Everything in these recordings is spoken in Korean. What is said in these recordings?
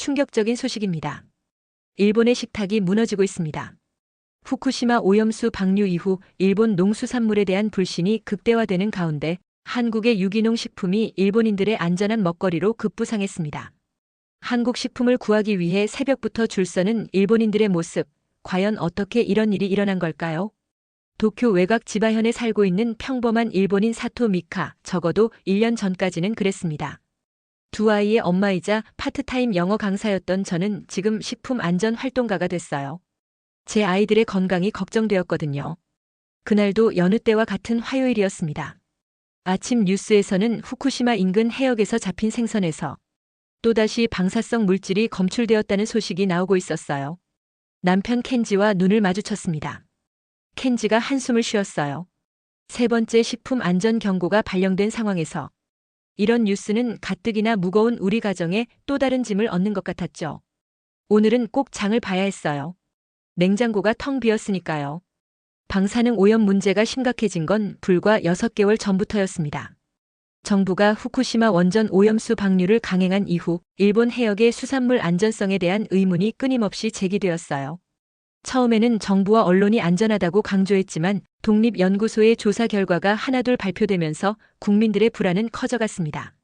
충격적인 소식입니다. 일본의 식탁이 무너지고 있습니다. 후쿠시마 오염수 방류 이후 일본 농수산물에 대한 불신이 극대화되는 가운데 한국의 유기농 식품이 일본인들의 안전한 먹거리로 급부상했습니다. 한국 식품을 구하기 위해 새벽부터 줄 서는 일본인들의 모습, 과연 어떻게 이런 일이 일어난 걸까요? 도쿄 외곽 지바현에 살고 있는 평범한 일본인 사토 미카, 적어도 1년 전까지는 그랬습니다. 두 아이의 엄마이자 파트타임 영어 강사였던 저는 지금 식품 안전 활동가가 됐어요. 제 아이들의 건강이 걱정되었거든요. 그날도 여느 때와 같은 화요일이었습니다. 아침 뉴스에서는 후쿠시마 인근 해역에서 잡힌 생선에서 또다시 방사성 물질이 검출되었다는 소식이 나오고 있었어요. 남편 켄지와 눈을 마주쳤습니다. 켄지가 한숨을 쉬었어요. 세 번째 식품 안전 경고가 발령된 상황에서 이런 뉴스는 가뜩이나 무거운 우리 가정에 또 다른 짐을 얻는 것 같았죠. 오늘은 꼭 장을 봐야 했어요. 냉장고가 텅 비었으니까요. 방사능 오염 문제가 심각해진 건 불과 6개월 전부터였습니다. 정부가 후쿠시마 원전 오염수 방류를 강행한 이후 일본 해역의 수산물 안전성에 대한 의문이 끊임없이 제기되었어요. 처음에는 정부와 언론이 안전하다고 강조했지만 독립연구소의 조사 결과가 하나둘 발표되면서 국민들의 불안은 커져갔습니다.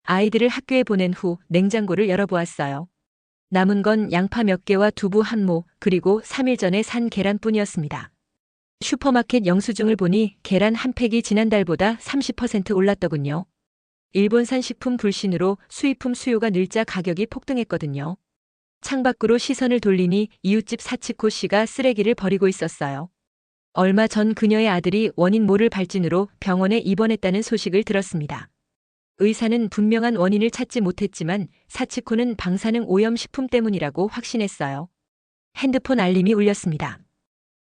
아이들을 학교에 보낸 후 냉장고를 열어보았어요. 남은 건 양파 몇 개와 두부 한 모, 그리고 3일 전에 산 계란뿐이었습니다. 슈퍼마켓 영수증을 보니 계란 한 팩이 지난달보다 30% 올랐더군요. 일본산 식품 불신으로 수입품 수요가 늘자 가격이 폭등했거든요. 창밖으로 시선을 돌리니 이웃집 사치코 씨가 쓰레기를 버리고 있었어요. 얼마 전 그녀의 아들이 원인 모를 발진으로 병원에 입원했다는 소식을 들었습니다. 의사는 분명한 원인을 찾지 못했지만 사치코는 방사능 오염 식품 때문이라고 확신했어요. 핸드폰 알림이 울렸습니다.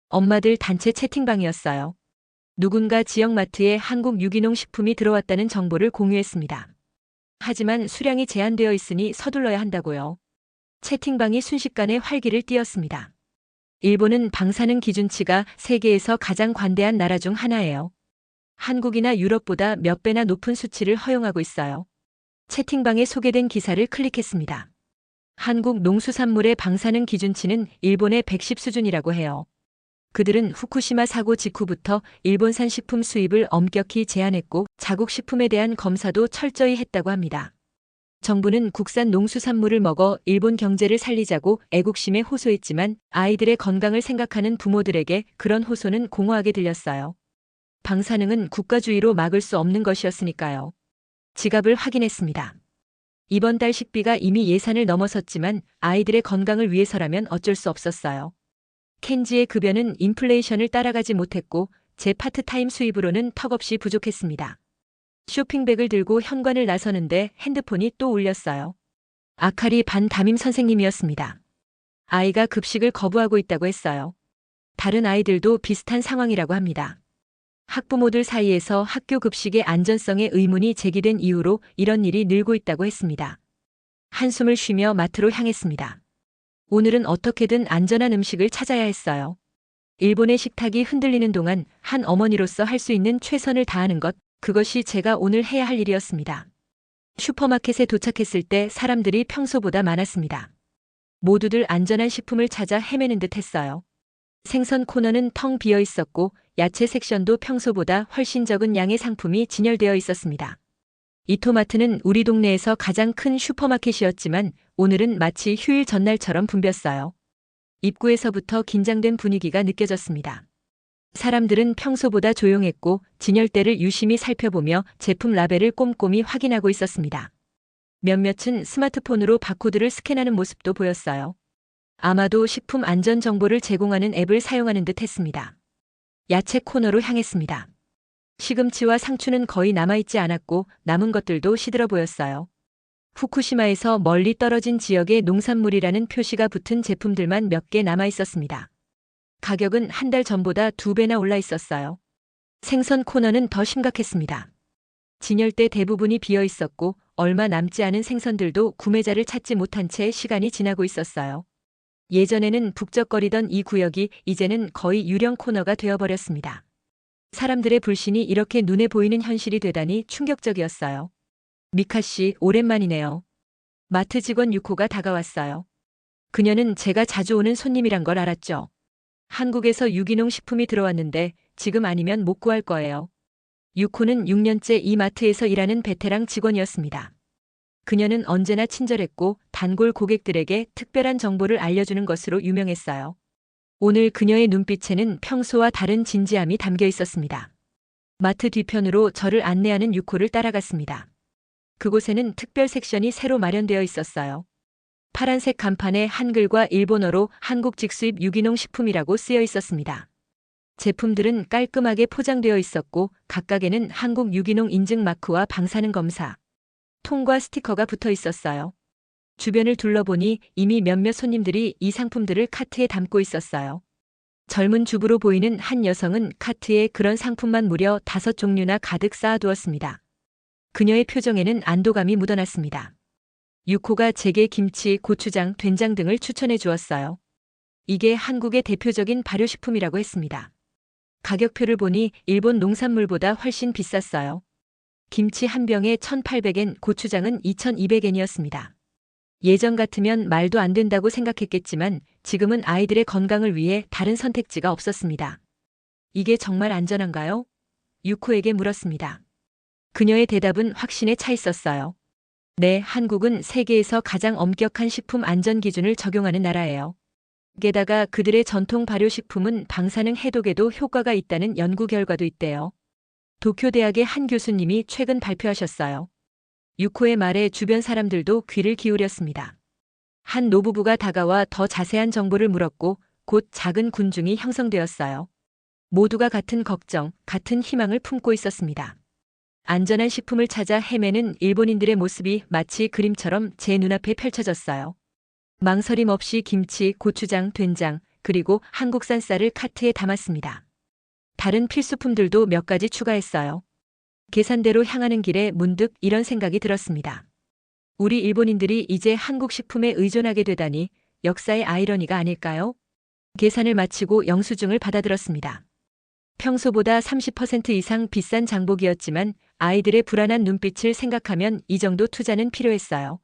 엄마들 단체 채팅방이었어요. 누군가 지역마트에 한국 유기농 식품이 들어왔다는 정보를 공유했습니다. 하지만 수량이 제한되어 있으니 서둘러야 한다고요. 채팅방이 순식간에 활기를 띠었습니다. 일본은 방사능 기준치가 세계에서 가장 관대한 나라 중 하나예요. 한국이나 유럽보다 몇 배나 높은 수치를 허용하고 있어요. 채팅방에 소개된 기사를 클릭했습니다. 한국 농수산물의 방사능 기준치는 일본의 110 수준이라고 해요. 그들은 후쿠시마 사고 직후부터 일본산 식품 수입을 엄격히 제한했고 자국 식품에 대한 검사도 철저히 했다고 합니다. 정부는 국산 농수산물을 먹어 일본 경제를 살리자고 애국심에 호소했지만 아이들의 건강을 생각하는 부모들에게 그런 호소는 공허하게 들렸어요. 방사능은 국가주의로 막을 수 없는 것이었으니까요. 지갑을 확인했습니다. 이번 달 식비가 이미 예산을 넘어섰지만 아이들의 건강을 위해서라면 어쩔 수 없었어요. 켄지의 급여는 인플레이션을 따라가지 못했고 제 파트타임 수입으로는 턱없이 부족했습니다. 쇼핑백을 들고 현관을 나서는데 핸드폰이 또 울렸어요. 아카리 반 담임 선생님이었습니다. 아이가 급식을 거부하고 있다고 했어요. 다른 아이들도 비슷한 상황이라고 합니다. 학부모들 사이에서 학교 급식의 안전성에 의문이 제기된 이후로 이런 일이 늘고 있다고 했습니다. 한숨을 쉬며 마트로 향했습니다. 오늘은 어떻게든 안전한 음식을 찾아야 했어요. 일본의 식탁이 흔들리는 동안 한 어머니로서 할 수 있는 최선을 다하는 것, 그것이 제가 오늘 해야 할 일이었습니다. 슈퍼마켓에 도착했을 때 사람들이 평소보다 많았습니다. 모두들 안전한 식품을 찾아 헤매는 듯 했어요. 생선 코너는 텅 비어 있었고 야채 섹션도 평소보다 훨씬 적은 양의 상품이 진열되어 있었습니다. 이토마트는 우리 동네에서 가장 큰 슈퍼마켓이었지만 오늘은 마치 휴일 전날처럼 붐볐어요. 입구에서부터 긴장된 분위기가 느껴졌습니다. 사람들은 평소보다 조용했고 진열대를 유심히 살펴보며 제품 라벨을 꼼꼼히 확인하고 있었습니다. 몇몇은 스마트폰으로 바코드를 스캔하는 모습도 보였어요. 아마도 식품 안전 정보를 제공하는 앱을 사용하는 듯 했습니다. 야채 코너로 향했습니다. 시금치와 상추는 거의 남아있지 않았고 남은 것들도 시들어 보였어요. 후쿠시마에서 멀리 떨어진 지역의 농산물이라는 표시가 붙은 제품들만 몇 개 남아 있었습니다. 가격은 한 달 전보다 2배나 올라 있었어요. 생선 코너는 더 심각했습니다. 진열대 대부분이 비어 있었고 얼마 남지 않은 생선들도 구매자를 찾지 못한 채 시간이 지나고 있었어요. 예전에는 북적거리던 이 구역이 이제는 거의 유령 코너가 되어버렸습니다. 사람들의 불신이 이렇게 눈에 보이는 현실이 되다니 충격적이었어요. 미카 씨, 오랜만이네요. 마트 직원 유코가 다가왔어요. 그녀는 제가 자주 오는 손님이란 걸 알았죠. 한국에서 유기농 식품이 들어왔는데 지금 아니면 못 구할 거예요. 유코는 6년째 이 마트에서 일하는 베테랑 직원이었습니다. 그녀는 언제나 친절했고 단골 고객들에게 특별한 정보를 알려주는 것으로 유명했어요. 오늘 그녀의 눈빛에는 평소와 다른 진지함이 담겨 있었습니다. 마트 뒤편으로 저를 안내하는 유코를 따라갔습니다. 그곳에는 특별 섹션이 새로 마련되어 있었어요. 파란색 간판에 한글과 일본어로 한국 직수입 유기농 식품이라고 쓰여 있었습니다. 제품들은 깔끔하게 포장되어 있었고 각각에는 한국 유기농 인증 마크와 방사능 검사, 통과 스티커가 붙어 있었어요. 주변을 둘러보니 이미 몇몇 손님들이 이 상품들을 카트에 담고 있었어요. 젊은 주부로 보이는 한 여성은 카트에 그런 상품만 무려 5종류나 가득 쌓아두었습니다. 그녀의 표정에는 안도감이 묻어났습니다. 유코가 제게 김치, 고추장, 된장 등을 추천해 주었어요. 이게 한국의 대표적인 발효식품이라고 했습니다. 가격표를 보니 일본 농산물보다 훨씬 비쌌어요. 김치 한 병에 1,800엔, 고추장은 2,200엔이었습니다. 예전 같으면 말도 안 된다고 생각했겠지만 지금은 아이들의 건강을 위해 다른 선택지가 없었습니다. 이게 정말 안전한가요? 유코에게 물었습니다. 그녀의 대답은 확신에 차 있었어요. 네, 한국은 세계에서 가장 엄격한 식품 안전 기준을 적용하는 나라예요. 게다가 그들의 전통 발효식품은 방사능 해독에도 효과가 있다는 연구 결과도 있대요. 도쿄대학의 한 교수님이 최근 발표하셨어요. 유코의 말에 주변 사람들도 귀를 기울였습니다. 한 노부부가 다가와 더 자세한 정보를 물었고 곧 작은 군중이 형성되었어요. 모두가 같은 걱정, 같은 희망을 품고 있었습니다. 안전한 식품을 찾아 헤매는 일본인들의 모습이 마치 그림처럼 제 눈앞에 펼쳐졌어요. 망설임 없이 김치, 고추장, 된장, 그리고 한국산 쌀을 카트에 담았습니다. 다른 필수품들도 몇 가지 추가했어요. 계산대로 향하는 길에 문득 이런 생각이 들었습니다. 우리 일본인들이 이제 한국 식품에 의존하게 되다니 역사의 아이러니가 아닐까요? 계산을 마치고 영수증을 받아들었습니다. 평소보다 30% 이상 비싼 장복이었지만 아이들의 불안한 눈빛을 생각하면 이 정도 투자는 필요했어요.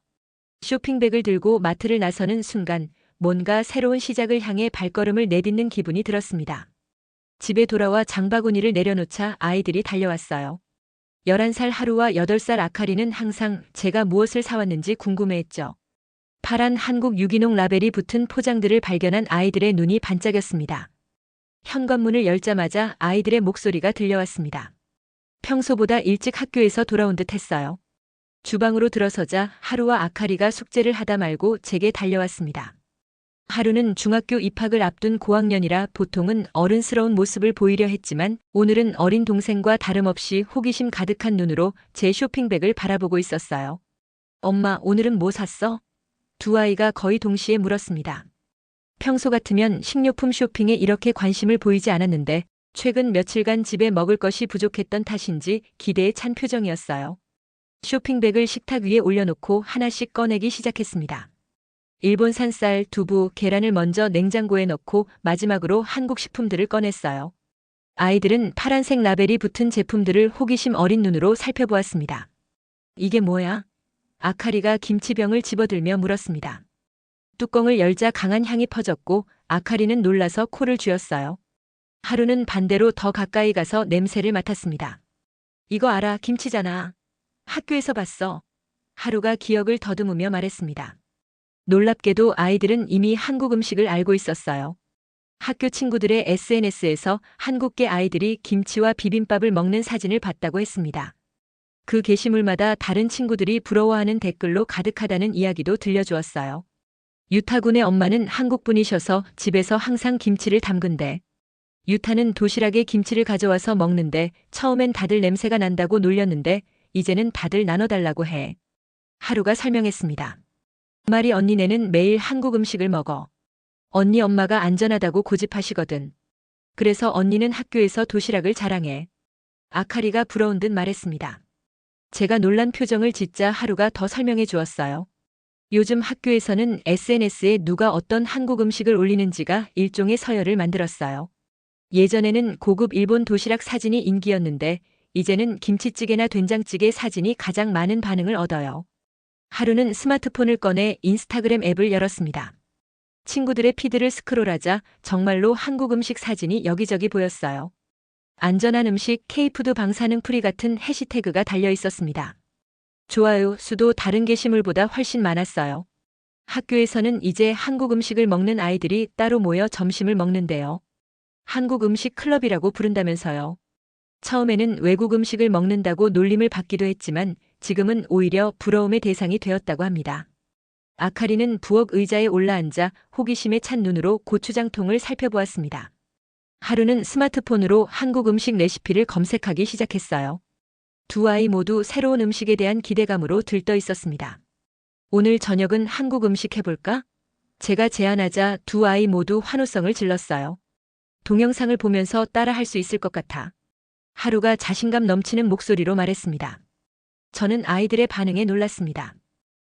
쇼핑백을 들고 마트를 나서는 순간 뭔가 새로운 시작을 향해 발걸음을 내딛는 기분이 들었습니다. 집에 돌아와 장바구니를 내려놓자 아이들이 달려왔어요. 11살 하루와 8살 아카리는 항상 제가 무엇을 사왔는지 궁금해했죠. 파란 한국 유기농 라벨이 붙은 포장들을 발견한 아이들의 눈이 반짝였습니다. 현관문을 열자마자 아이들의 목소리가 들려왔습니다. 평소보다 일찍 학교에서 돌아온 듯 했어요. 주방으로 들어서자 하루와 아카리가 숙제를 하다 말고 제게 달려왔습니다. 하루는 중학교 입학을 앞둔 고학년이라 보통은 어른스러운 모습을 보이려 했지만 오늘은 어린 동생과 다름없이 호기심 가득한 눈으로 제 쇼핑백을 바라보고 있었어요. 엄마, 오늘은 뭐 샀어? 두 아이가 거의 동시에 물었습니다. 평소 같으면 식료품 쇼핑에 이렇게 관심을 보이지 않았는데 최근 며칠간 집에 먹을 것이 부족했던 탓인지 기대에 찬 표정이었어요. 쇼핑백을 식탁 위에 올려놓고 하나씩 꺼내기 시작했습니다. 일본산 쌀, 두부, 계란을 먼저 냉장고에 넣고 마지막으로 한국 식품들을 꺼냈어요. 아이들은 파란색 라벨이 붙은 제품들을 호기심 어린 눈으로 살펴보았습니다. 이게 뭐야? 아카리가 김치병을 집어들며 물었습니다. 뚜껑을 열자 강한 향이 퍼졌고 아카리는 놀라서 코를 쥐었어요. 하루는 반대로 더 가까이 가서 냄새를 맡았습니다. 이거 알아, 김치잖아. 학교에서 봤어. 하루가 기억을 더듬으며 말했습니다. 놀랍게도 아이들은 이미 한국 음식을 알고 있었어요. 학교 친구들의 SNS에서 한국계 아이들이 김치와 비빔밥을 먹는 사진을 봤다고 했습니다. 그 게시물마다 다른 친구들이 부러워하는 댓글로 가득하다는 이야기도 들려주었어요. 유타군의 엄마는 한국분이셔서 집에서 항상 김치를 담근대. 유타는 도시락에 김치를 가져와서 먹는데 처음엔 다들 냄새가 난다고 놀렸는데 이제는 다들 나눠달라고 해. 하루가 설명했습니다. 말이 언니네는 매일 한국 음식을 먹어. 언니 엄마가 안전하다고 고집하시거든. 그래서 언니는 학교에서 도시락을 자랑해. 아카리가 부러운 듯 말했습니다. 제가 놀란 표정을 짓자 하루가 더 설명해 주었어요. 요즘 학교에서는 SNS에 누가 어떤 한국 음식을 올리는지가 일종의 서열을 만들었어요. 예전에는 고급 일본 도시락 사진이 인기였는데 이제는 김치찌개나 된장찌개 사진이 가장 많은 반응을 얻어요. 하루는 스마트폰을 꺼내 인스타그램 앱을 열었습니다. 친구들의 피드를 스크롤하자 정말로 한국 음식 사진이 여기저기 보였어요. 안전한 음식, K푸드 방사능 프리 같은 해시태그가 달려 있었습니다. 좋아요 수도 다른 게시물보다 훨씬 많았어요. 학교에서는 이제 한국 음식을 먹는 아이들이 따로 모여 점심을 먹는데요. 한국 음식 클럽이라고 부른다면서요. 처음에는 외국 음식을 먹는다고 놀림을 받기도 했지만 지금은 오히려 부러움의 대상이 되었다고 합니다. 아카리는 부엌 의자에 올라앉아 호기심에 찬 눈으로 고추장통을 살펴보았습니다. 하루는 스마트폰으로 한국 음식 레시피를 검색하기 시작했어요. 두 아이 모두 새로운 음식에 대한 기대감으로 들떠 있었습니다. 오늘 저녁은 한국 음식 해볼까? 제가 제안하자 두 아이 모두 환호성을 질렀어요. 동영상을 보면서 따라 할 수 있을 것 같아. 하루가 자신감 넘치는 목소리로 말했습니다. 저는 아이들의 반응에 놀랐습니다.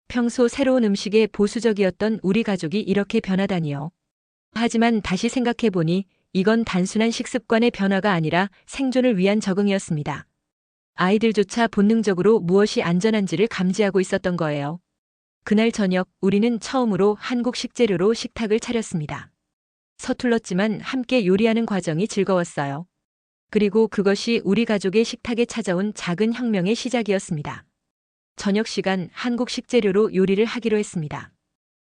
평소 새로운 음식에 보수적이었던 우리 가족이 이렇게 변하다니요. 하지만 다시 생각해보니 이건 단순한 식습관의 변화가 아니라 생존을 위한 적응이었습니다. 아이들조차 본능적으로 무엇이 안전한지를 감지하고 있었던 거예요. 그날 저녁 우리는 처음으로 한국 식재료로 식탁을 차렸습니다. 서툴렀지만 함께 요리하는 과정이 즐거웠어요. 그리고 그것이 우리 가족의 식탁에 찾아온 작은 혁명의 시작이었습니다. 저녁 시간 한국 식재료로 요리를 하기로 했습니다.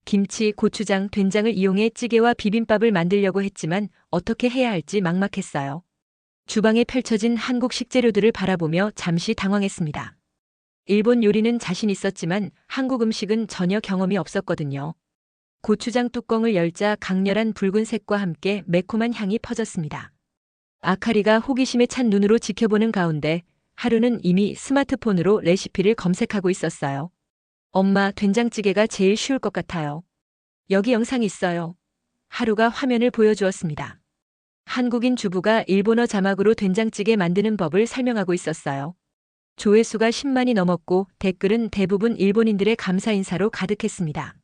김치, 고추장, 된장을 이용해 찌개와 비빔밥을 만들려고 했지만 어떻게 해야 할지 막막했어요. 주방에 펼쳐진 한국 식재료들을 바라보며 잠시 당황했습니다. 일본 요리는 자신 있었지만 한국 음식은 전혀 경험이 없었거든요. 고추장 뚜껑을 열자 강렬한 붉은색과 함께 매콤한 향이 퍼졌습니다. 아카리가 호기심에 찬 눈으로 지켜보는 가운데 하루는 이미 스마트폰으로 레시피를 검색하고 있었어요. 엄마, 된장찌개가 제일 쉬울 것 같아요. 여기 영상 있어요. 하루가 화면을 보여주었습니다. 한국인 주부가 일본어 자막으로 된장찌개 만드는 법을 설명하고 있었어요. 조회수가 10만이 넘었고 댓글은 대부분 일본인들의 감사 인사로 가득했습니다.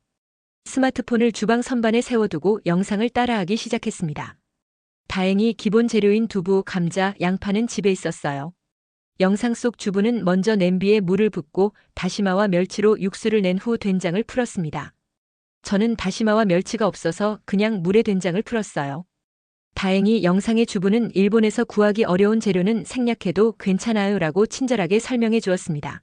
스마트폰을 주방 선반에 세워두고 영상을 따라하기 시작했습니다. 다행히 기본 재료인 두부, 감자, 양파는 집에 있었어요. 영상 속 주부는 먼저 냄비에 물을 붓고 다시마와 멸치로 육수를 낸 후 된장을 풀었습니다. 저는 다시마와 멸치가 없어서 그냥 물에 된장을 풀었어요. 다행히 영상의 주부는 일본에서 구하기 어려운 재료는 생략해도 괜찮아요 라고 친절하게 설명해 주었습니다.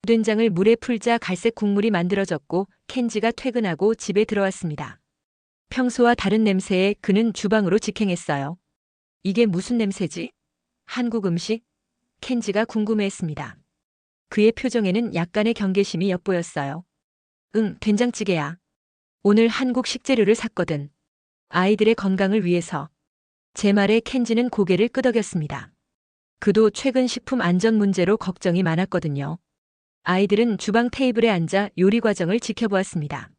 된장을 물에 풀자 갈색 국물이 만들어졌고 켄지가 퇴근하고 집에 들어왔습니다. 평소와 다른 냄새에 그는 주방으로 직행했어요. 이게 무슨 냄새지? 한국 음식? 켄지가 궁금해했습니다. 그의 표정에는 약간의 경계심이 엿보였어요. 응, 된장찌개야. 오늘 한국 식재료를 샀거든. 아이들의 건강을 위해서. 제 말에 켄지는 고개를 끄덕였습니다. 그도 최근 식품 안전 문제로 걱정이 많았거든요. 아이들은 주방 테이블에 앉아 요리 과정을 지켜보았습니다.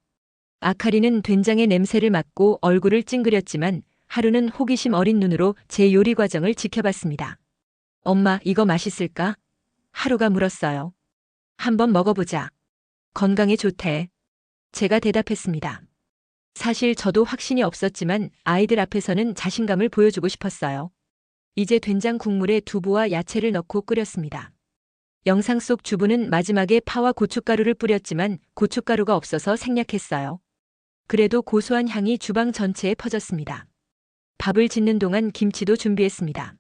아카리는 된장의 냄새를 맡고 얼굴을 찡그렸지만 하루는 호기심 어린 눈으로 제 요리 과정을 지켜봤습니다. 엄마, 이거 맛있을까? 하루가 물었어요. 한번 먹어보자. 건강에 좋대. 제가 대답했습니다. 사실 저도 확신이 없었지만 아이들 앞에서는 자신감을 보여주고 싶었어요. 이제 된장 국물에 두부와 야채를 넣고 끓였습니다. 영상 속 주부는 마지막에 파와 고춧가루를 뿌렸지만 고춧가루가 없어서 생략했어요. 그래도 고소한 향이 주방 전체에 퍼졌습니다. 밥을 짓는 동안 김치도 준비했습니다.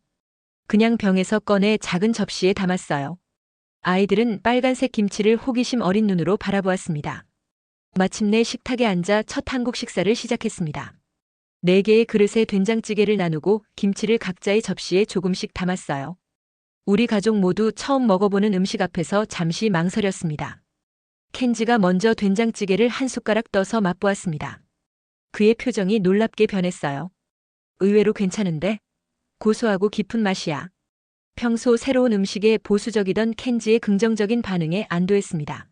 그냥 병에서 꺼내 작은 접시에 담았어요. 아이들은 빨간색 김치를 호기심 어린 눈으로 바라보았습니다. 마침내 식탁에 앉아 첫 한국 식사를 시작했습니다. 4개의 그릇에 된장찌개를 나누고 김치를 각자의 접시에 조금씩 담았어요. 우리 가족 모두 처음 먹어보는 음식 앞에서 잠시 망설였습니다. 켄지가 먼저 된장찌개를 한 숟가락 떠서 맛보았습니다. 그의 표정이 놀랍게 변했어요. 의외로 괜찮은데? 고소하고 깊은 맛이야. 평소 새로운 음식에 보수적이던 켄지의 긍정적인 반응에 안도했습니다.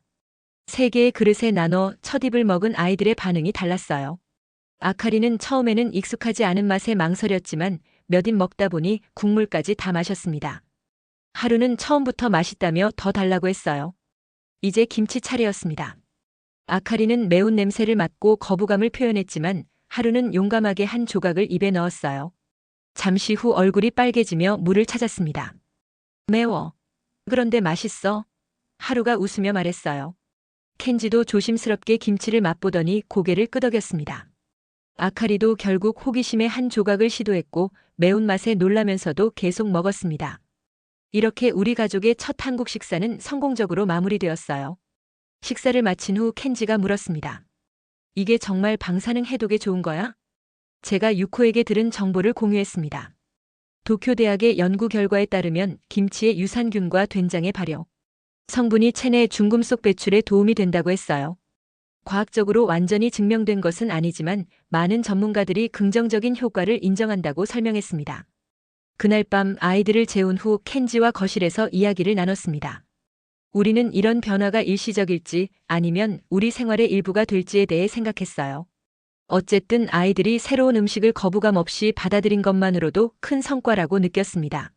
3개의 그릇에 나눠 첫 입을 먹은 아이들의 반응이 달랐어요. 아카리는 처음에는 익숙하지 않은 맛에 망설였지만 몇 입 먹다 보니 국물까지 다 마셨습니다. 하루는 처음부터 맛있다며 더 달라고 했어요. 이제 김치 차례였습니다. 아카리는 매운 냄새를 맡고 거부감을 표현했지만 하루는 용감하게 한 조각을 입에 넣었어요. 잠시 후 얼굴이 빨개지며 물을 찾았습니다. 매워. 그런데 맛있어. 하루가 웃으며 말했어요. 켄지도 조심스럽게 김치를 맛보더니 고개를 끄덕였습니다. 아카리도 결국 호기심에 한 조각을 시도했고 매운맛에 놀라면서도 계속 먹었습니다. 이렇게 우리 가족의 첫 한국 식사는 성공적으로 마무리되었어요. 식사를 마친 후 켄지가 물었습니다. 이게 정말 방사능 해독에 좋은 거야? 제가 유코에게 들은 정보를 공유했습니다. 도쿄대학의 연구 결과에 따르면 김치의 유산균과 된장의 발효 성분이 체내 중금속 배출에 도움이 된다고 했어요. 과학적으로 완전히 증명된 것은 아니지만 많은 전문가들이 긍정적인 효과를 인정한다고 설명했습니다. 그날 밤 아이들을 재운 후 켄지와 거실에서 이야기를 나눴습니다. 우리는 이런 변화가 일시적일지 아니면 우리 생활의 일부가 될지에 대해 생각했어요. 어쨌든 아이들이 새로운 음식을 거부감 없이 받아들인 것만으로도 큰 성과라고 느꼈습니다.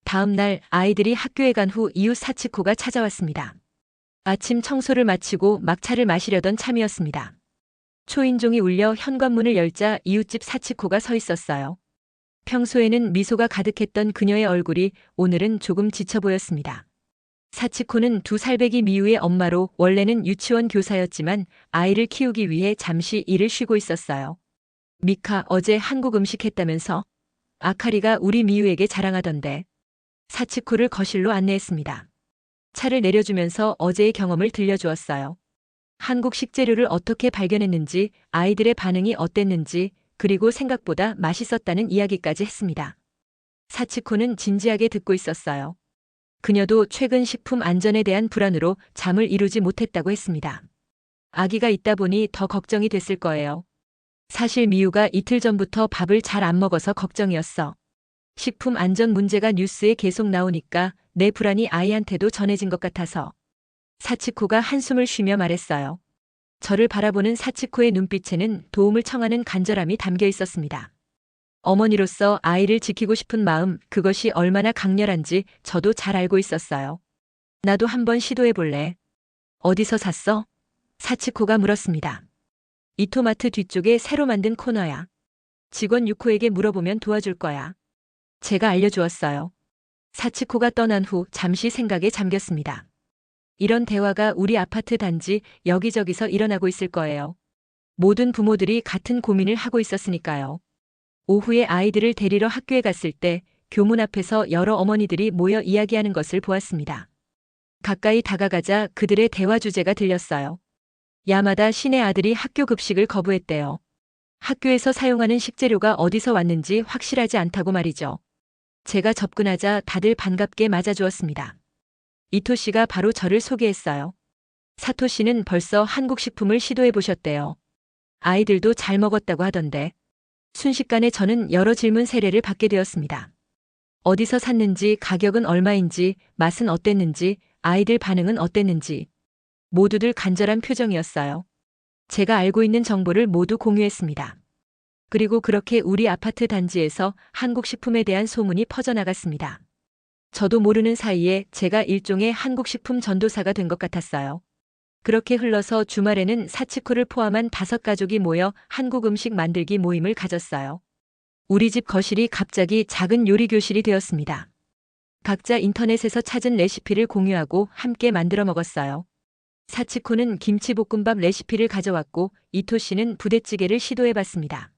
다음 날 아이들이 학교에 간 후 이웃 사치코가 찾아왔습니다. 아침 청소를 마치고 막차를 마시려던 참이었습니다. 초인종이 울려 현관문을 열자 이웃집 사치코가 서 있었어요. 평소에는 미소가 가득했던 그녀의 얼굴이 오늘은 조금 지쳐 보였습니다. 사치코는 2살배기 미우의 엄마로 원래는 유치원 교사였지만 아이를 키우기 위해 잠시 일을 쉬고 있었어요. 미카, 어제 한국 음식 했다면서? 아카리가 우리 미우에게 자랑하던데. 사치코를 거실로 안내했습니다. 차를 내려주면서 어제의 경험을 들려주었어요. 한국 식재료를 어떻게 발견했는지, 아이들의 반응이 어땠는지, 그리고 생각보다 맛있었다는 이야기까지 했습니다. 사치코는 진지하게 듣고 있었어요. 그녀도 최근 식품 안전에 대한 불안으로 잠을 이루지 못했다고 했습니다. 아기가 있다 보니 더 걱정이 됐을 거예요. 사실 미우가 이틀 전부터 밥을 잘 안 먹어서 걱정이었어. 식품 안전 문제가 뉴스에 계속 나오니까 내 불안이 아이한테도 전해진 것 같아서. 사치코가 한숨을 쉬며 말했어요. 저를 바라보는 사치코의 눈빛에는 도움을 청하는 간절함이 담겨 있었습니다. 어머니로서 아이를 지키고 싶은 마음, 그것이 얼마나 강렬한지 저도 잘 알고 있었어요. 나도 한번 시도해 볼래. 어디서 샀어? 사치코가 물었습니다. 이토마트 뒤쪽에 새로 만든 코너야. 직원 유코에게 물어보면 도와줄 거야. 제가 알려주었어요. 사치코가 떠난 후 잠시 생각에 잠겼습니다. 이런 대화가 우리 아파트 단지 여기저기서 일어나고 있을 거예요. 모든 부모들이 같은 고민을 하고 있었으니까요. 오후에 아이들을 데리러 학교에 갔을 때 교문 앞에서 여러 어머니들이 모여 이야기하는 것을 보았습니다. 가까이 다가가자 그들의 대화 주제가 들렸어요. 야마다 신의 아들이 학교 급식을 거부했대요. 학교에서 사용하는 식재료가 어디서 왔는지 확실하지 않다고 말이죠. 제가 접근하자 다들 반갑게 맞아주었습니다. 이토 씨가 바로 저를 소개했어요. 사토 씨는 벌써 한국 식품을 시도해 보셨대요. 아이들도 잘 먹었다고 하던데. 순식간에 저는 여러 질문 세례를 받게 되었습니다. 어디서 샀는지, 가격은 얼마인지, 맛은 어땠는지, 아이들 반응은 어땠는지. 모두들 간절한 표정이었어요. 제가 알고 있는 정보를 모두 공유했습니다. 그리고 그렇게 우리 아파트 단지에서 한국 식품에 대한 소문이 퍼져나갔습니다. 저도 모르는 사이에 제가 일종의 한국 식품 전도사가 된 것 같았어요. 그렇게 흘러서 주말에는 사치코를 포함한 5가족이 모여 한국 음식 만들기 모임을 가졌어요. 우리 집 거실이 갑자기 작은 요리 교실이 되었습니다. 각자 인터넷에서 찾은 레시피를 공유하고 함께 만들어 먹었어요. 사치코는 김치볶음밥 레시피를 가져왔고 이토 씨는 부대찌개를 시도해봤습니다.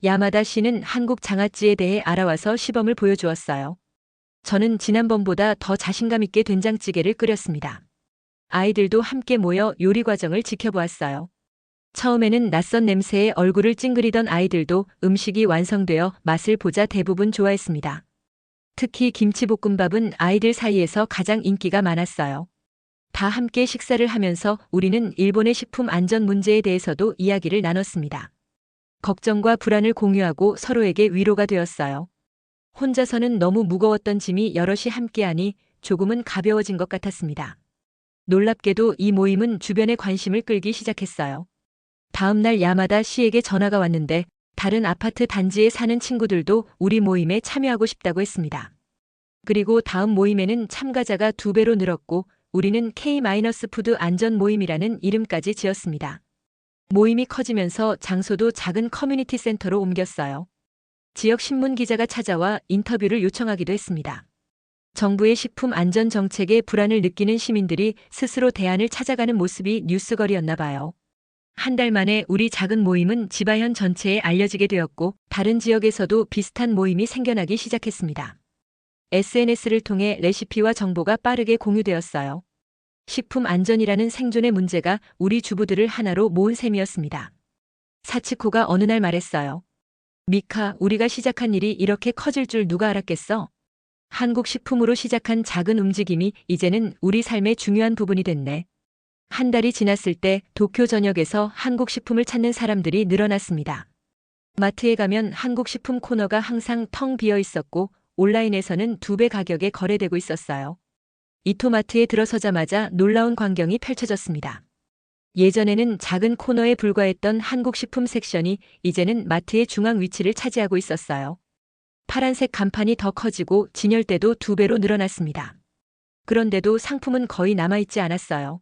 야마다 씨는 한국 장아찌에 대해 알아와서 시범을 보여주었어요. 저는 지난번보다 더 자신감 있게 된장찌개를 끓였습니다. 아이들도 함께 모여 요리 과정을 지켜보았어요. 처음에는 낯선 냄새에 얼굴을 찡그리던 아이들도 음식이 완성되어 맛을 보자 대부분 좋아했습니다. 특히 김치볶음밥은 아이들 사이에서 가장 인기가 많았어요. 다 함께 식사를 하면서 우리는 일본의 식품 안전 문제에 대해서도 이야기를 나눴습니다. 걱정과 불안을 공유하고 서로에게 위로가 되었어요. 혼자서는 너무 무거웠던 짐이 여럿이 함께하니 조금은 가벼워진 것 같았습니다. 놀랍게도 이 모임은 주변의 관심을 끌기 시작했어요. 다음 날 야마다 씨에게 전화가 왔는데 다른 아파트 단지에 사는 친구들도 우리 모임에 참여하고 싶다고 했습니다. 그리고 다음 모임에는 참가자가 2배로 늘었고 우리는 K-푸드 안전 모임이라는 이름까지 지었습니다. 모임이 커지면서 장소도 작은 커뮤니티 센터로 옮겼어요. 지역 신문 기자가 찾아와 인터뷰를 요청하기도 했습니다. 정부의 식품 안전 정책에 불안을 느끼는 시민들이 스스로 대안을 찾아가는 모습이 뉴스거리였나 봐요. 한 달 만에 우리 작은 모임은 지바현 전체에 알려지게 되었고 다른 지역에서도 비슷한 모임이 생겨나기 시작했습니다. SNS를 통해 레시피와 정보가 빠르게 공유되었어요. 식품 안전이라는 생존의 문제가 우리 주부들을 하나로 모은 셈이었습니다. 사치코가 어느 날 말했어요. 미카, 우리가 시작한 일이 이렇게 커질 줄 누가 알았겠어? 한국 식품으로 시작한 작은 움직임이 이제는 우리 삶의 중요한 부분이 됐네. 한 달이 지났을 때 도쿄 전역에서 한국 식품을 찾는 사람들이 늘어났습니다. 마트에 가면 한국 식품 코너가 항상 텅 비어 있었고 온라인에서는 2배 가격에 거래되고 있었어요. 이토마트에 들어서자마자 놀라운 광경이 펼쳐졌습니다. 예전에는 작은 코너에 불과했던 한국 식품 섹션이 이제는 마트의 중앙 위치를 차지하고 있었어요. 파란색 간판이 더 커지고 진열대도 2배로 늘어났습니다. 그런데도 상품은 거의 남아있지 않았어요.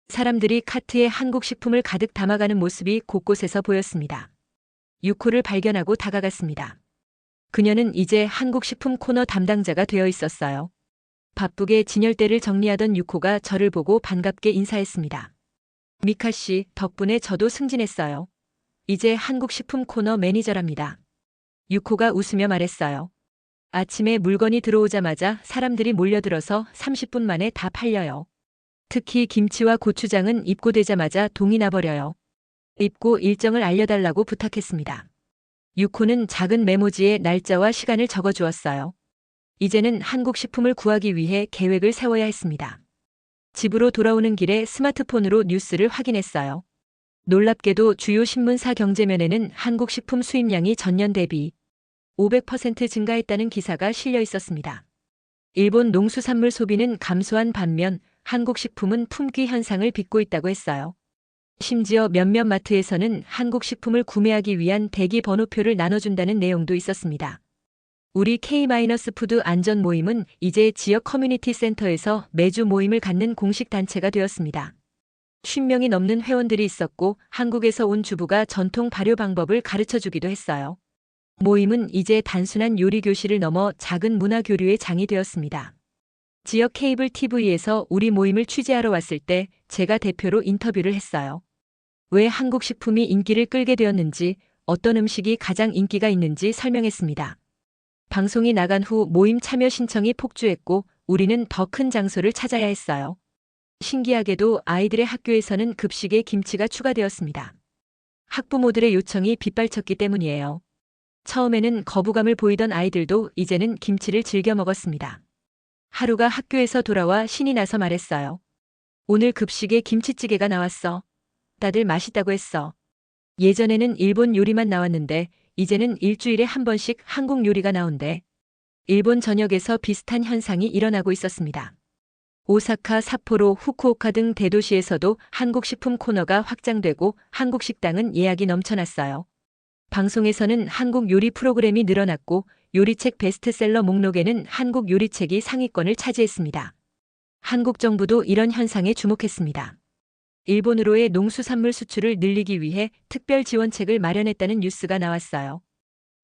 사람들이 카트에 한국 식품을 가득 담아가는 모습이 곳곳에서 보였습니다. 유코를 발견하고 다가갔습니다. 그녀는 이제 한국 식품 코너 담당자가 되어 있었어요. 바쁘게 진열대를 정리하던 유코가 저를 보고 반갑게 인사했습니다. 미카 씨, 덕분에 저도 승진했어요. 이제 한국 식품 코너 매니저랍니다. 유코가 웃으며 말했어요. 아침에 물건이 들어오자마자 사람들이 몰려들어서 30분 만에 다 팔려요. 특히 김치와 고추장은 입고되자마자 동이 나버려요. 입고 일정을 알려달라고 부탁했습니다. 유코는 작은 메모지에 날짜와 시간을 적어주었어요. 이제는 한국 식품을 구하기 위해 계획을 세워야 했습니다. 집으로 돌아오는 길에 스마트폰으로 뉴스를 확인했어요. 놀랍게도 주요 신문사 경제면에는 한국 식품 수입량이 전년 대비 500% 증가했다는 기사가 실려 있었습니다. 일본 농수산물 소비는 감소한 반면 한국 식품은 품귀 현상을 빚고 있다고 했어요. 심지어 몇몇 마트에서는 한국 식품을 구매하기 위한 대기 번호표를 나눠준다는 내용도 있었습니다. 우리 K-푸드 안전 모임은 이제 지역 커뮤니티 센터에서 매주 모임을 갖는 공식 단체가 되었습니다. 50명이 넘는 회원들이 있었고 한국에서 온 주부가 전통 발효 방법을 가르쳐주기도 했어요. 모임은 이제 단순한 요리 교실을 넘어 작은 문화 교류의 장이 되었습니다. 지역 케이블 TV에서 우리 모임을 취재하러 왔을 때 제가 대표로 인터뷰를 했어요. 왜 한국 식품이 인기를 끌게 되었는지, 어떤 음식이 가장 인기가 있는지 설명했습니다. 방송이 나간 후 모임 참여 신청이 폭주했고 우리는 더 큰 장소를 찾아야 했어요. 신기하게도 아이들의 학교에서는 급식에 김치가 추가되었습니다. 학부모들의 요청이 빗발쳤기 때문이에요. 처음에는 거부감을 보이던 아이들도 이제는 김치를 즐겨 먹었습니다. 하루가 학교에서 돌아와 신이 나서 말했어요. 오늘 급식에 김치찌개가 나왔어. 다들 맛있다고 했어. 예전에는 일본 요리만 나왔는데 이제는 일주일에 한 번씩 한국 요리가 나온대. 일본 전역에서 비슷한 현상이 일어나고 있었습니다. 오사카, 삿포로, 후쿠오카 등 대도시에서도 한국 식품 코너가 확장되고 한국 식당은 예약이 넘쳐났어요. 방송에서는 한국 요리 프로그램이 늘어났고 요리책 베스트셀러 목록에는 한국 요리책이 상위권을 차지했습니다. 한국 정부도 이런 현상에 주목했습니다. 일본으로의 농수산물 수출을 늘리기 위해 특별 지원책을 마련했다는 뉴스가 나왔어요.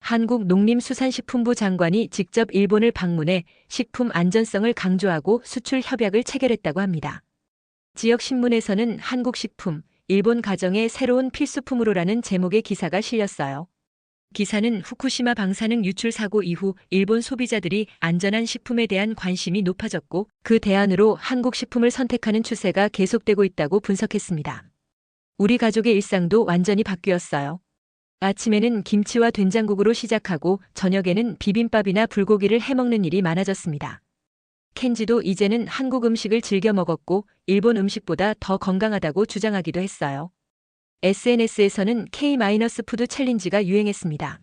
한국 농림수산식품부 장관이 직접 일본을 방문해 식품 안전성을 강조하고 수출 협약을 체결했다고 합니다. 지역 신문에서는 한국 식품, 일본 가정의 새로운 필수품으로라는 제목의 기사가 실렸어요. 기사는 후쿠시마 방사능 유출 사고 이후 일본 소비자들이 안전한 식품에 대한 관심이 높아졌고 그 대안으로 한국 식품을 선택하는 추세가 계속되고 있다고 분석했습니다. 우리 가족의 일상도 완전히 바뀌었어요. 아침에는 김치와 된장국으로 시작하고 저녁에는 비빔밥이나 불고기를 해먹는 일이 많아졌습니다. 켄지도 이제는 한국 음식을 즐겨 먹었고 일본 음식보다 더 건강하다고 주장하기도 했어요. SNS에서는 K-푸드 챌린지가 유행했습니다.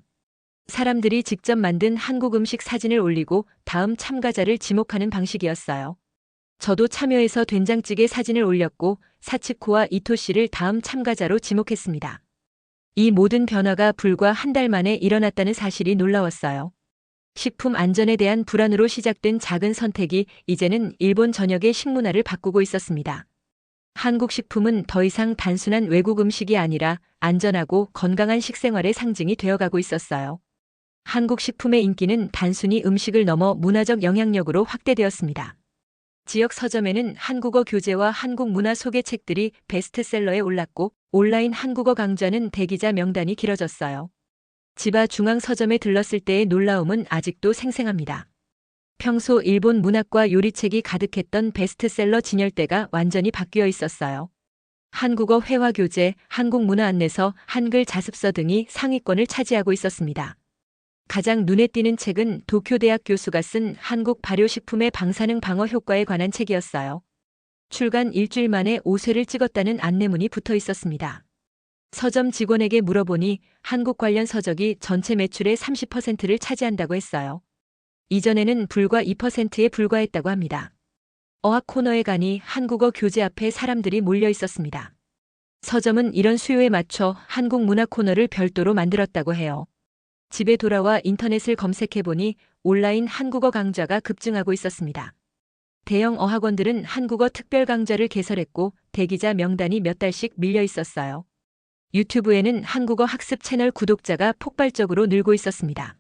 사람들이 직접 만든 한국 음식 사진을 올리고 다음 참가자를 지목하는 방식이었어요. 저도 참여해서 된장찌개 사진을 올렸고 사치코와 이토씨를 다음 참가자로 지목했습니다. 이 모든 변화가 불과 한 달 만에 일어났다는 사실이 놀라웠어요. 식품 안전에 대한 불안으로 시작된 작은 선택이 이제는 일본 전역의 식문화를 바꾸고 있었습니다. 한국 식품은 더 이상 단순한 외국 음식이 아니라 안전하고 건강한 식생활의 상징이 되어가고 있었어요. 한국 식품의 인기는 단순히 음식을 넘어 문화적 영향력으로 확대되었습니다. 지역 서점에는 한국어 교재와 한국 문화 소개책들이 베스트셀러에 올랐고 온라인 한국어 강좌는 대기자 명단이 길어졌어요. 지바 중앙서점에 들렀을 때의 놀라움은 아직도 생생합니다. 평소 일본 문학과 요리책이 가득했던 베스트셀러 진열대가 완전히 바뀌어 있었어요. 한국어 회화 교재, 한국 문화 안내서, 한글 자습서 등이 상위권을 차지하고 있었습니다. 가장 눈에 띄는 책은 도쿄대학 교수가 쓴 한국 발효식품의 방사능 방어 효과에 관한 책이었어요. 출간 일주일 만에 5쇄를 찍었다는 안내문이 붙어 있었습니다. 서점 직원에게 물어보니 한국 관련 서적이 전체 매출의 30%를 차지한다고 했어요. 이전에는 불과 2%에 불과했다고 합니다. 어학 코너에 가니 한국어 교재 앞에 사람들이 몰려 있었습니다. 서점은 이런 수요에 맞춰 한국 문화 코너를 별도로 만들었다고 해요. 집에 돌아와 인터넷을 검색해보니 온라인 한국어 강좌가 급증하고 있었습니다. 대형 어학원들은 한국어 특별 강좌를 개설했고 대기자 명단이 몇 달씩 밀려 있었어요. 유튜브에는 한국어 학습 채널 구독자가 폭발적으로 늘고 있었습니다.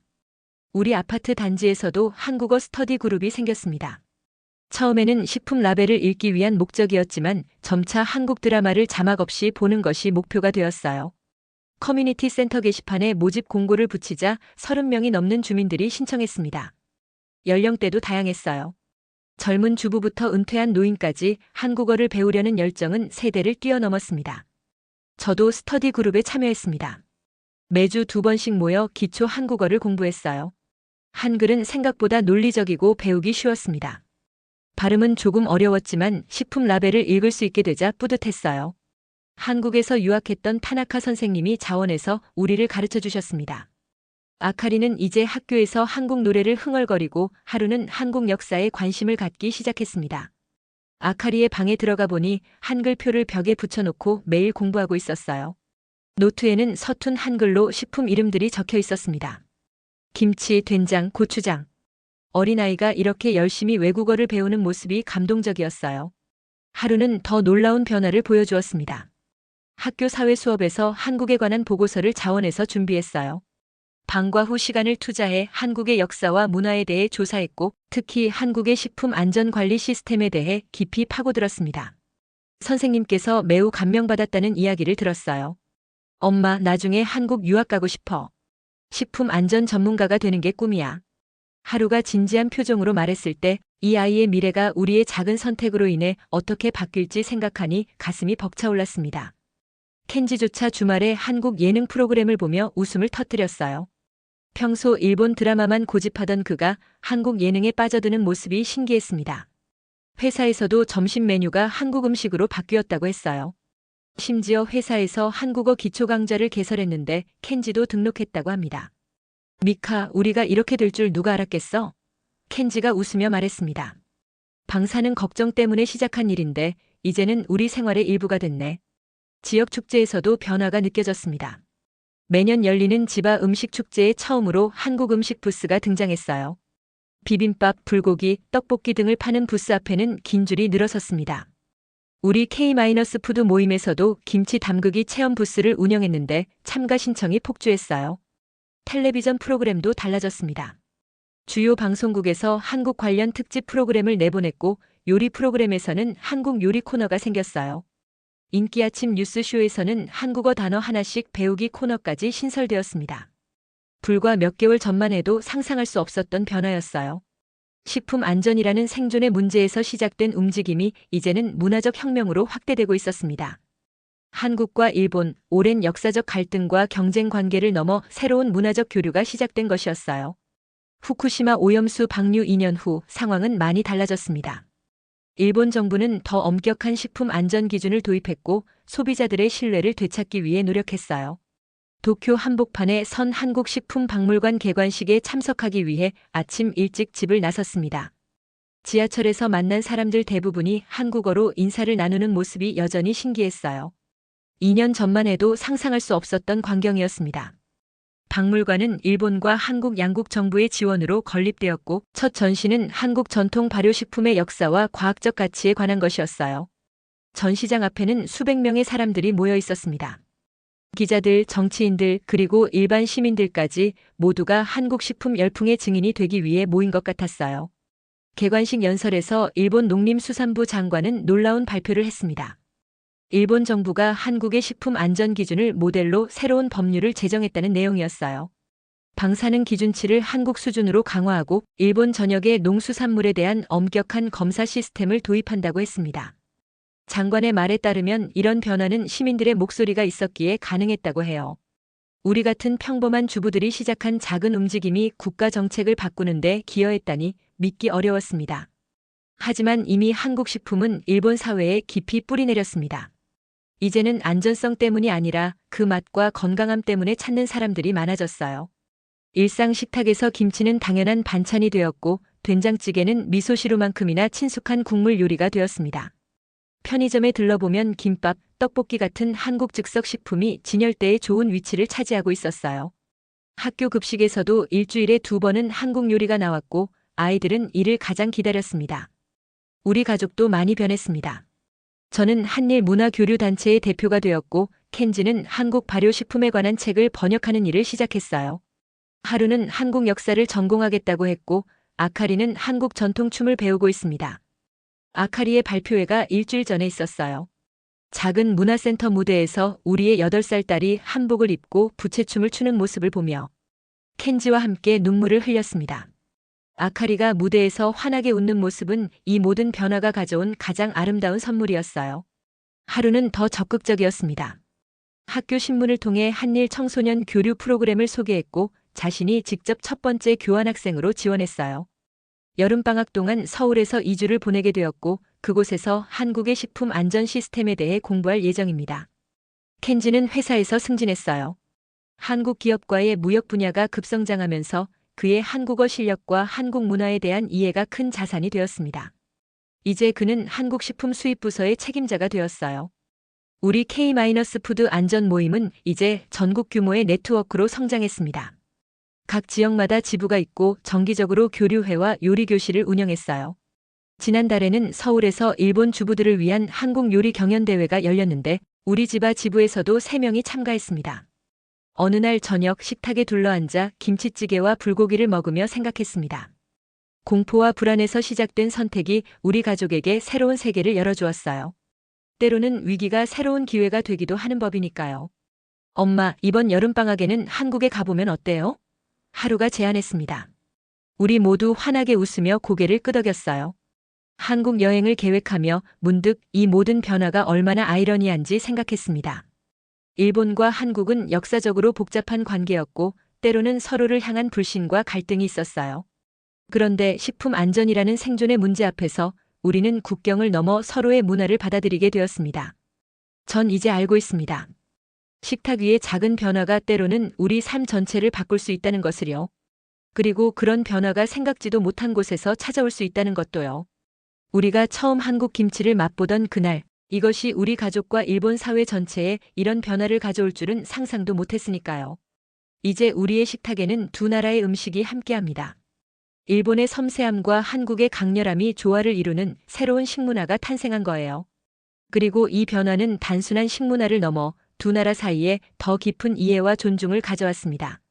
우리 아파트 단지에서도 한국어 스터디 그룹이 생겼습니다. 처음에는 식품 라벨을 읽기 위한 목적이었지만 점차 한국 드라마를 자막 없이 보는 것이 목표가 되었어요. 커뮤니티 센터 게시판에 모집 공고를 붙이자 30명이 넘는 주민들이 신청했습니다. 연령대도 다양했어요. 젊은 주부부터 은퇴한 노인까지 한국어를 배우려는 열정은 세대를 뛰어넘었습니다. 저도 스터디 그룹에 참여했습니다. 매주 2번씩 모여 기초 한국어를 공부했어요. 한글은 생각보다 논리적이고 배우기 쉬웠습니다. 발음은 조금 어려웠지만 식품 라벨을 읽을 수 있게 되자 뿌듯했어요. 한국에서 유학했던 타나카 선생님이 자원해서 우리를 가르쳐 주셨습니다. 아카리는 이제 학교에서 한국 노래를 흥얼거리고 하루는 한국 역사에 관심을 갖기 시작했습니다. 아카리의 방에 들어가 보니 한글표를 벽에 붙여놓고 매일 공부하고 있었어요. 노트에는 서툰 한글로 식품 이름들이 적혀 있었습니다. 김치, 된장, 고추장. 어린아이가 이렇게 열심히 외국어를 배우는 모습이 감동적이었어요. 하루는 더 놀라운 변화를 보여주었습니다. 학교 사회 수업에서 한국에 관한 보고서를 자원해서 준비했어요. 방과 후 시간을 투자해 한국의 역사와 문화에 대해 조사했고 특히 한국의 식품 안전 관리 시스템에 대해 깊이 파고들었습니다. 선생님께서 매우 감명받았다는 이야기를 들었어요. 엄마, 나중에 한국 유학 가고 싶어. 식품 안전 전문가가 되는 게 꿈이야. 하루가 진지한 표정으로 말했을 때 이 아이의 미래가 우리의 작은 선택으로 인해 어떻게 바뀔지 생각하니 가슴이 벅차올랐습니다. 켄지조차 주말에 한국 예능 프로그램을 보며 웃음을 터뜨렸어요. 평소 일본 드라마만 고집하던 그가 한국 예능에 빠져드는 모습이 신기했습니다. 회사에서도 점심 메뉴가 한국 음식으로 바뀌었다고 했어요. 심지어 회사에서 한국어 기초 강좌를 개설했는데 켄지도 등록했다고 합니다. 미카, 우리가 이렇게 될 줄 누가 알았겠어? 켄지가 웃으며 말했습니다. 방사능 걱정 때문에 시작한 일인데 이제는 우리 생활의 일부가 됐네. 지역 축제에서도 변화가 느껴졌습니다. 매년 열리는 지바 음식 축제에 처음으로 한국 음식 부스가 등장했어요. 비빔밥, 불고기, 떡볶이 등을 파는 부스 앞에는 긴 줄이 늘어섰습니다. 우리 K-푸드 모임에서도 김치 담그기 체험 부스를 운영했는데 참가 신청이 폭주했어요. 텔레비전 프로그램도 달라졌습니다. 주요 방송국에서 한국 관련 특집 프로그램을 내보냈고 요리 프로그램에서는 한국 요리 코너가 생겼어요. 인기 아침 뉴스쇼에서는 한국어 단어 하나씩 배우기 코너까지 신설되었습니다. 불과 몇 개월 전만 해도 상상할 수 없었던 변화였어요. 식품 안전이라는 생존의 문제에서 시작된 움직임이 이제는 문화적 혁명으로 확대되고 있었습니다. 한국과 일본, 오랜 역사적 갈등과 경쟁 관계를 넘어 새로운 문화적 교류가 시작된 것이었어요. 후쿠시마 오염수 방류 2년 후 상황은 많이 달라졌습니다. 일본 정부는 더 엄격한 식품 안전 기준을 도입했고 소비자들의 신뢰를 되찾기 위해 노력했어요. 도쿄 한복판의 선 한국식품박물관 개관식에 참석하기 위해 아침 일찍 집을 나섰습니다. 지하철에서 만난 사람들 대부분이 한국어로 인사를 나누는 모습이 여전히 신기했어요. 2년 전만 해도 상상할 수 없었던 광경이었습니다. 박물관은 일본과 한국 양국 정부의 지원으로 건립되었고 첫 전시는 한국 전통 발효식품의 역사와 과학적 가치에 관한 것이었어요. 전시장 앞에는 수백 명의 사람들이 모여 있었습니다. 기자들, 정치인들, 그리고 일반 시민들까지 모두가 한국 식품 열풍의 증인이 되기 위해 모인 것 같았어요. 개관식 연설에서 일본 농림수산부 장관은 놀라운 발표를 했습니다. 일본 정부가 한국의 식품 안전 기준을 모델로 새로운 법률을 제정했다는 내용이었어요. 방사능 기준치를 한국 수준으로 강화하고 일본 전역의 농수산물에 대한 엄격한 검사 시스템을 도입한다고 했습니다. 장관의 말에 따르면 이런 변화는 시민들의 목소리가 있었기에 가능했다고 해요. 우리 같은 평범한 주부들이 시작한 작은 움직임이 국가 정책을 바꾸는데 기여했다니 믿기 어려웠습니다. 하지만 이미 한국 식품은 일본 사회에 깊이 뿌리내렸습니다. 이제는 안전성 때문이 아니라 그 맛과 건강함 때문에 찾는 사람들이 많아졌어요. 일상 식탁에서 김치는 당연한 반찬이 되었고 된장찌개는 미소시루만큼이나 친숙한 국물 요리가 되었습니다. 편의점에 들러보면 김밥, 떡볶이 같은 한국 즉석 식품이 진열대에 좋은 위치를 차지하고 있었어요. 학교 급식에서도 일주일에 2번은 한국 요리가 나왔고 아이들은 이를 가장 기다렸습니다. 우리 가족도 많이 변했습니다. 저는 한일 문화교류단체의 대표가 되었고 켄지는 한국 발효식품에 관한 책을 번역하는 일을 시작했어요. 하루는 한국 역사를 전공하겠다고 했고 아카리는 한국 전통춤을 배우고 있습니다. 아카리의 발표회가 일주일 전에 있었어요. 작은 문화센터 무대에서 우리의 8살 딸이 한복을 입고 부채춤을 추는 모습을 보며 켄지와 함께 눈물을 흘렸습니다. 아카리가 무대에서 환하게 웃는 모습은 이 모든 변화가 가져온 가장 아름다운 선물이었어요. 하루는 더 적극적이었습니다. 학교 신문을 통해 한일 청소년 교류 프로그램을 소개했고 자신이 직접 첫 번째 교환학생으로 지원했어요. 여름방학 동안 서울에서 2주를 보내게 되었고 그곳에서 한국의 식품 안전 시스템에 대해 공부할 예정입니다. 켄지는 회사에서 승진했어요. 한국 기업과의 무역 분야가 급성장하면서 그의 한국어 실력과 한국 문화에 대한 이해가 큰 자산이 되었습니다. 이제 그는 한국 식품 수입 부서의 책임자가 되었어요. 우리 K-푸드 안전 모임은 이제 전국 규모의 네트워크로 성장했습니다. 각 지역마다 지부가 있고 정기적으로 교류회와 요리교실을 운영했어요. 지난달에는 서울에서 일본 주부들을 위한 한국 요리 경연대회가 열렸는데 우리 지바 지부에서도 3명이 참가했습니다. 어느 날 저녁 식탁에 둘러앉아 김치찌개와 불고기를 먹으며 생각했습니다. 공포와 불안에서 시작된 선택이 우리 가족에게 새로운 세계를 열어주었어요. 때로는 위기가 새로운 기회가 되기도 하는 법이니까요. 엄마, 이번 여름방학에는 한국에 가보면 어때요? 하루가 제안했습니다. 우리 모두 환하게 웃으며 고개를 끄덕였어요. 한국 여행을 계획하며 문득 이 모든 변화가 얼마나 아이러니한지 생각했습니다. 일본과 한국은 역사적으로 복잡한 관계였고 때로는 서로를 향한 불신과 갈등이 있었어요. 그런데 식품 안전이라는 생존의 문제 앞에서 우리는 국경을 넘어 서로의 문화를 받아들이게 되었습니다. 전 이제 알고 있습니다. 식탁 위의 작은 변화가 때로는 우리 삶 전체를 바꿀 수 있다는 것을요. 그리고 그런 변화가 생각지도 못한 곳에서 찾아올 수 있다는 것도요. 우리가 처음 한국 김치를 맛보던 그날, 이것이 우리 가족과 일본 사회 전체에 이런 변화를 가져올 줄은 상상도 못했으니까요. 이제 우리의 식탁에는 두 나라의 음식이 함께합니다. 일본의 섬세함과 한국의 강렬함이 조화를 이루는 새로운 식문화가 탄생한 거예요. 그리고 이 변화는 단순한 식문화를 넘어 두 나라 사이에 더 깊은 이해와 존중을 가져왔습니다.